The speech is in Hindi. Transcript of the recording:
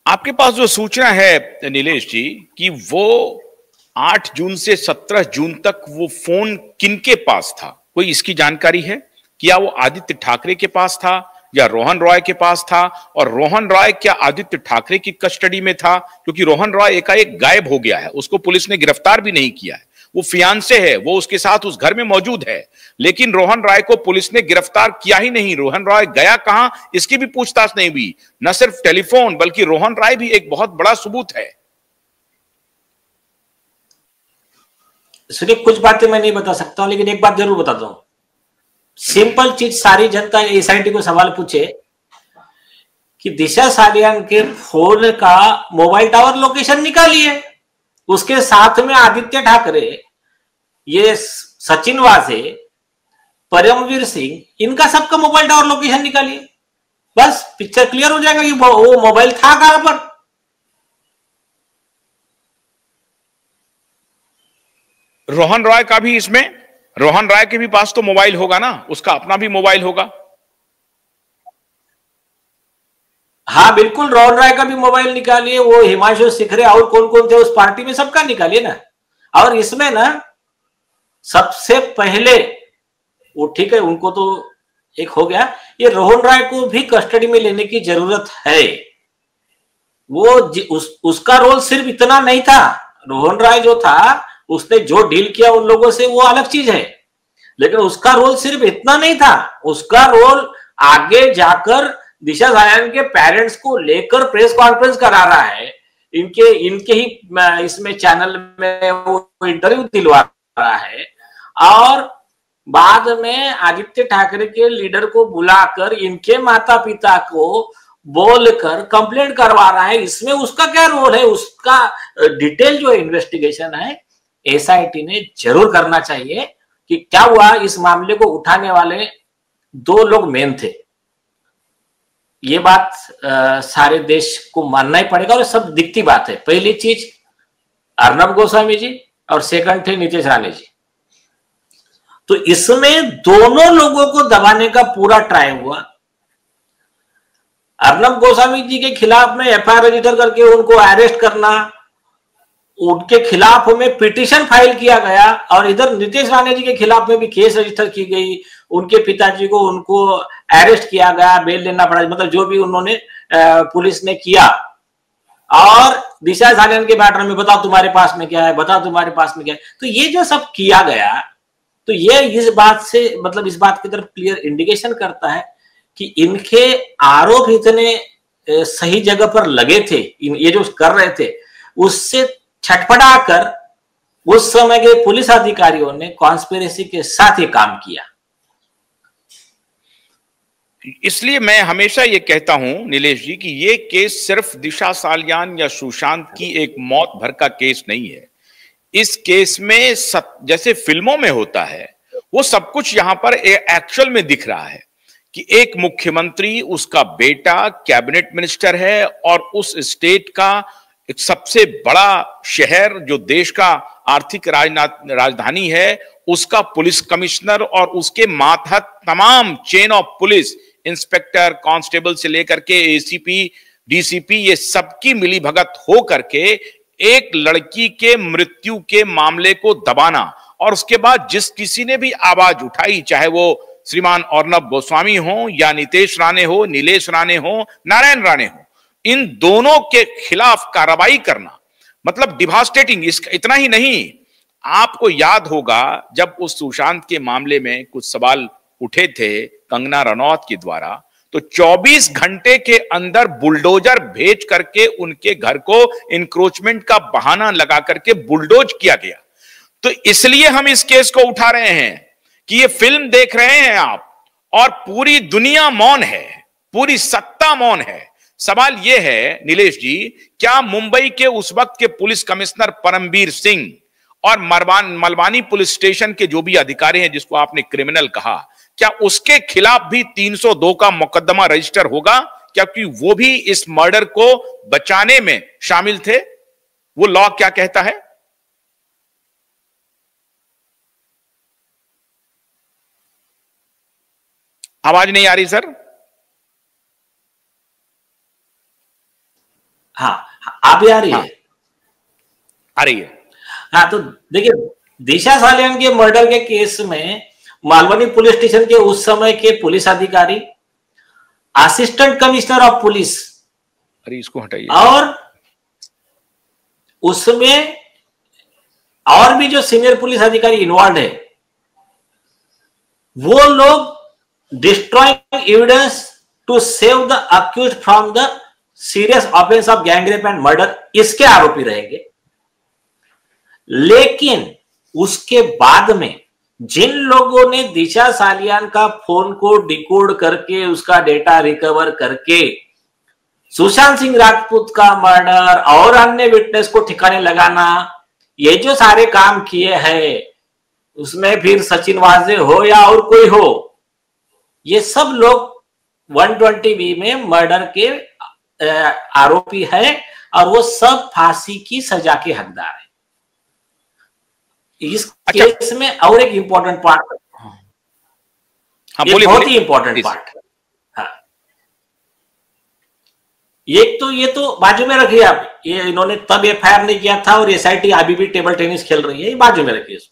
आपके पास जो सूचना है नीलेश जी कि वो 8 जून से 17 जून तक वो फोन किनके पास था, कोई इसकी जानकारी है? क्या वो आदित्य ठाकरे के पास था या रोहन रॉय के पास था? और रोहन रॉय क्या आदित्य ठाकरे की कस्टडी में था? क्योंकि रोहन रॉय एकाएक गायब हो गया है, उसको पुलिस ने गिरफ्तार भी नहीं किया है। वो फियांसे है, वो उसके साथ उस घर में मौजूद है, लेकिन रोहन रॉय को पुलिस ने गिरफ्तार किया ही नहीं। रोहन रॉय गया कहां, इसकी भी पूछताछ नहीं हुई। न सिर्फ टेलीफोन, बल्कि रोहन रॉय भी एक बहुत बड़ा सबूत है। सुनिए, कुछ बातें मैं नहीं बता सकता हूं, लेकिन एक बात जरूर बताता हूं। सिंपल चीज, सारी जनता एसआईटी को सवाल पूछे कि दिशा सालियान के फोन का मोबाइल टावर लोकेशन निकालिए। उसके साथ में आदित्य ठाकरे, ये सचिन वाजे, परमवीर सिंह, इनका सबका मोबाइल टावर लोकेशन निकालिए। बस पिक्चर क्लियर हो जाएगा कि वो मोबाइल था कहां पर। रोहन रॉय का भी इसमें, रोहन रॉय के भी पास तो मोबाइल होगा ना, उसका अपना भी मोबाइल होगा। हाँ बिल्कुल, रोहन रॉय का भी मोबाइल निकालिए, वो हिमांशु सिखरे और कौन कौन थे उस पार्टी में, सबका निकालिए ना। और इसमें ना सबसे पहले, वो ठीक है उनको तो एक हो गया, ये रोहन रॉय को भी कस्टडी में लेने की जरूरत है। वो उसका रोल सिर्फ इतना नहीं था। रोहन रॉय जो था, उसने जो डील किया उन लोगों से वो अलग चीज है, लेकिन उसका रोल सिर्फ इतना नहीं था। उसका रोल आगे जाकर दिशा सालियान के पेरेंट्स को लेकर प्रेस कॉन्फ्रेंस करा रहा है, इनके इनके ही इसमें चैनल में वो इंटरव्यू दिलवा रहा है, और बाद में आदित्य ठाकरे के लीडर को बुलाकर इनके माता पिता को बोलकर कंप्लेंट करवा रहा है। इसमें उसका क्या रोल है, उसका डिटेल जो इन्वेस्टिगेशन है एसआईटी ने जरूर करना चाहिए कि क्या हुआ। इस मामले को उठाने वाले 2 लोग मेन थे, ये बात सारे देश को मानना ही पड़ेगा, और सब दिखती बात है। पहली चीज अर्नब गोस्वामी जी, और सेकंड थे नीतीश राणे जी। तो इसमें दोनों लोगों को दबाने का पूरा ट्राई हुआ। अर्नब गोस्वामी जी के खिलाफ में एफआईआर रजिस्टर करके उनको अरेस्ट करना, उनके खिलाफ में पिटीशन फाइल किया गया, और इधर नीतीश राणे जी के खिलाफ में भी केस रजिस्टर की गई। उनके पिताजी को उनको अरेस्ट किया गया, बेल लेना पड़ा, मतलब जो भी उन्होंने पुलिस ने किया। और दिशा सालियान के मैटर में बताओ तुम्हारे पास में क्या है, बताओ तुम्हारे पास में क्या है। तो ये जो सब किया गया, तो ये इस बात से, मतलब इस बात की तरफ क्लियर इंडिकेशन करता है कि इनके आरोप इतने सही जगह पर लगे थे, ये जो कर रहे थे उससे छटपटा कर उस समय के पुलिस अधिकारियों ने कॉन्स्पिरेसी के साथ ये काम किया। इसलिए मैं हमेशा ये कहता हूं नीलेश जी कि ये केस सिर्फ दिशा सालियान या सुशांत की एक मौत भर का केस नहीं है। इस केस में जैसे फिल्मों में होता है वो सब कुछ यहां पर एक्चुअल में दिख रहा है कि एक मुख्यमंत्री, उसका बेटा कैबिनेट मिनिस्टर है, और उस स्टेट का एक सबसे बड़ा शहर जो देश का आर्थिक राजधानी है, उसका पुलिस कमिश्नर, और उसके मातहत तमाम chain of police, inspector, constable से लेकर के एसीपी, डीसीपी, ये सबकी मिलीभगत हो करके एक लड़की के मृत्यु के मामले को दबाना। और उसके बाद जिस किसी ने भी आवाज उठाई, चाहे वो श्रीमान अर्नब गोस्वामी हो या नीतीश राणे हो, नीलेश राणे हो, नारायण राणे हो, इन दोनों के खिलाफ कार्रवाई करना मतलब डिवास्टेटिंग। इतना ही नहीं, आपको याद होगा जब उस सुशांत के मामले में कुछ सवाल उठे थे कंगना रनौत के द्वारा, तो 24 घंटे के अंदर बुलडोजर भेज करके उनके घर को इंक्रोचमेंट का बहाना लगा करके बुलडोज किया गया। तो इसलिए हम इस केस को उठा रहे हैं कि ये फिल्म देख रहे हैं आप, और पूरी दुनिया मौन है, पूरी सत्ता मौन है। सवाल यह है नीलेश जी, क्या मुंबई के उस वक्त के पुलिस कमिश्नर परमवीर सिंह और मलवानी पुलिस स्टेशन के जो भी अधिकारी हैं जिसको आपने क्रिमिनल कहा, क्या उसके खिलाफ भी 302 का मुकदमा रजिस्टर होगा? क्योंकि वो भी इस मर्डर को बचाने में शामिल थे। वो लॉ क्या कहता है? आवाज नहीं आ रही सर? हाँ आप भी आ रही हाँ, है? आ रही है। हाँ, तो देखिए दिशा सालियान के मर्डर के केस में मालवनी पुलिस स्टेशन के उस समय के पुलिस अधिकारी, असिस्टेंट कमिश्नर ऑफ पुलिस, अरे इसको हटाइए। और उसमें और भी जो सीनियर पुलिस अधिकारी इन्वॉल्व है, वो लोग destroying evidence to save the accused from the serious offence of gangrape and murder, इसके आरोपी रहेंगे। लेकिन उसके बाद में जिन लोगों ने दिशा सालियान का फोन को डिकोड करके उसका डेटा रिकवर करके सुशांत सिंह राजपूत का मर्डर और अन्य विटनेस को ठिकाने लगाना, ये जो सारे काम किए हैं, उसमें फिर सचिन वाजे हो या और कोई हो, ये सब लोग 120B में मर्डर के आरोपी है और वो सब फांसी की सजा के हकदार है। इस केस में और एक इंपॉर्टेंट पार्ट, बहुत ही इंपॉर्टेंट पार्ट, हाँ, ये तो बाजू में रखिए आप, ये इन्होंने तब एफआईआर नहीं किया था और एसआईटी अभी भी टेबल टेनिस खेल रही है, ये बाजू में रखिए इसको।